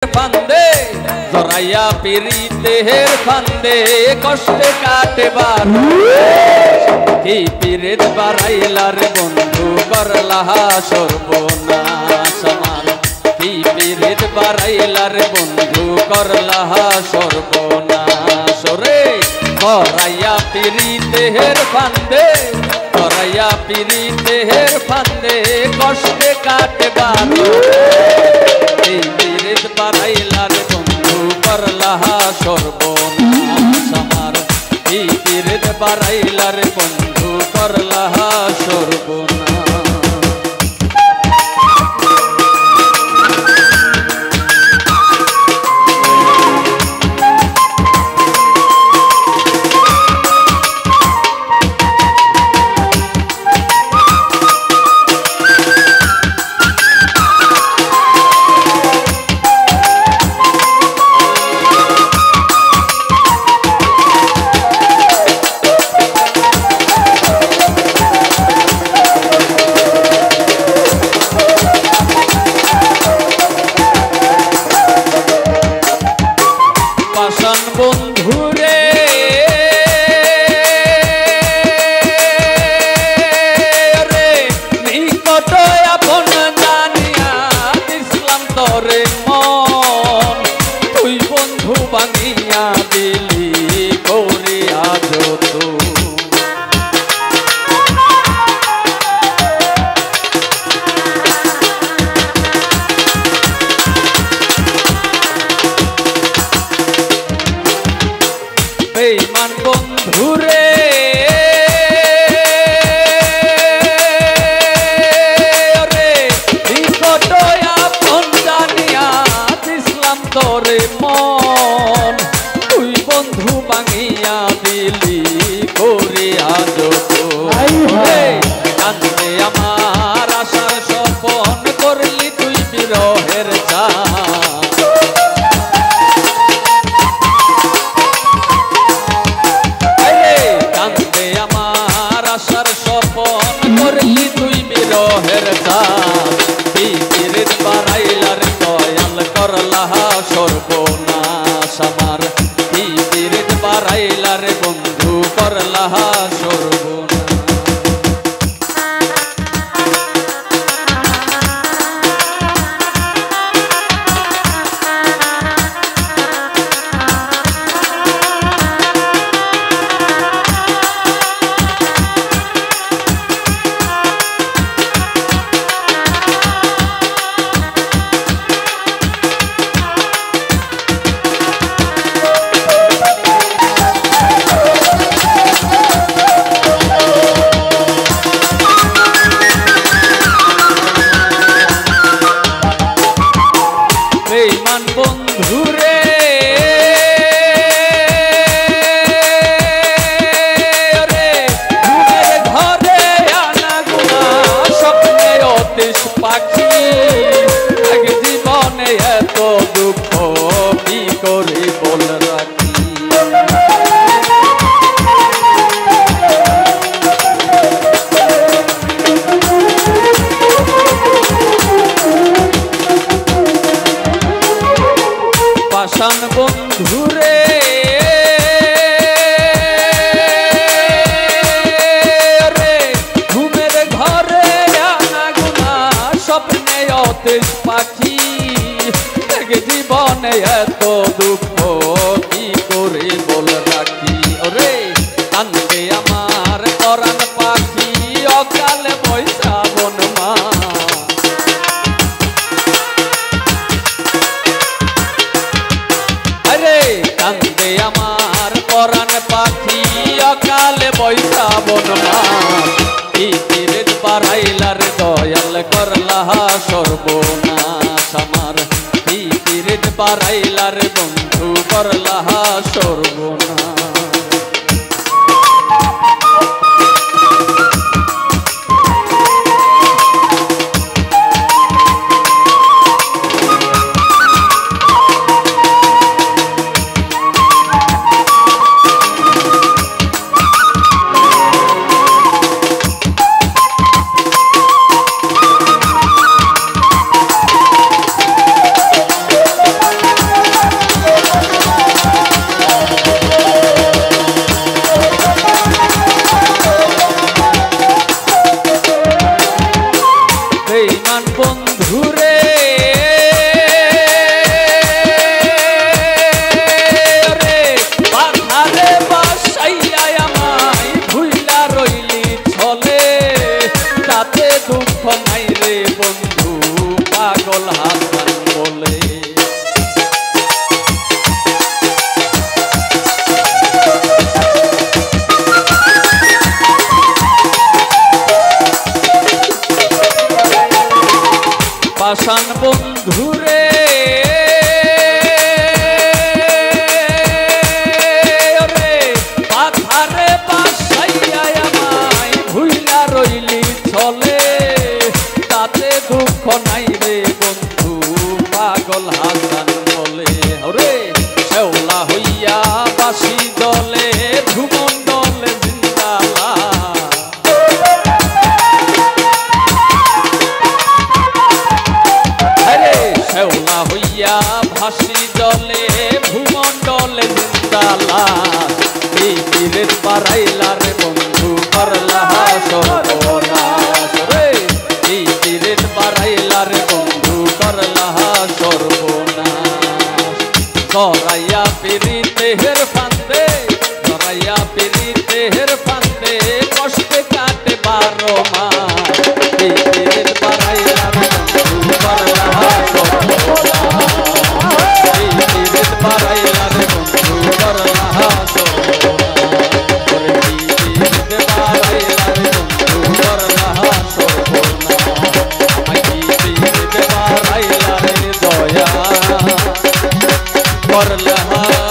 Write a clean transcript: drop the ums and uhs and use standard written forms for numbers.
ফান্দে জরাইয়া পিরিতের ফান্দে কষ্টে কাটে বারো কি পিরিত বাড়াইলার বন্ধু করলা সর্বনাশ আমার কি পিরিত বাড়াইলার বন্ধু করলা সর্বনাশ রে জরাইয়া পিরিতের ফান্দে জরাইয়া পিরিতের ফান্দে কষ্টে কাটে বারো বাড়াইলার বন্ধু করলা সর্বনাশ আমার এই পিরিত বাড়াইলার বন্ধু করলা সর্বনাশ বন্ধুরে রে নিকট আপন জানিয়া দিসলাম তোরে মন তুই বন্ধু ভাঙিয়া দিলি করিয়া যত বেঈমান বন্ধুরে রে নিকট আপন জানিয়া দিসলাম তোরে মন তুই বন্ধু ভাঙিয়া দিলি করিয়া যত কান্দে আমার আশার স্বপন করলি তুই বিরহের চা করলি তুই বিরহের পিরিত বাড়াইলার দয়াল করলা সর্বনাশ আমার পিরিত বাড়াইলার বন্ধু করলা সর্বনাশ বেঈমান বন্ধুরে রে ঘুমের ঘরে আনা গুনা স্বপ্নে অতিশ পাখি এক জীবনে এত দুঃখ কি করে বল রাখি পাষাণ বন্ধুরে রে ঘুমের ঘরে আনা গুনা স্বপ্নে অতিশ পাখি এক জীবনে এত দুঃখ কি করে বল রাখি ওরে কান্দে আমার পরাণ পাখি অকালে পয়সা বনমা কান্দে আমার পরাণ পাখি অকালে বৈশা বনমাস পিরিত বাড়াইলার দয়াল করলা সর্বনাশ আমার পিরিত বাড়াইলার বন্ধু করলা সর্বনাশ লইয়া ভাসি জলে ভূমণ্ডলে জিন্দালা এই পীরের বাড়াইলা রে বন্ধু করলা সর্বনাশ রে এই পীরের বাড়াইলা রে বন্ধু করলা সর্বনাশ জরাইয়া পিরিতে হের ফান্দে জরাইয়া পিরিতে হের ফান্দে কষ্টে কাটে 12 মাস এই পীরের বাড়াইলা রে বন্ধু করলা সর্বনাশ এই পীরের বাড়াইলা রে বন্ধু করলা করলা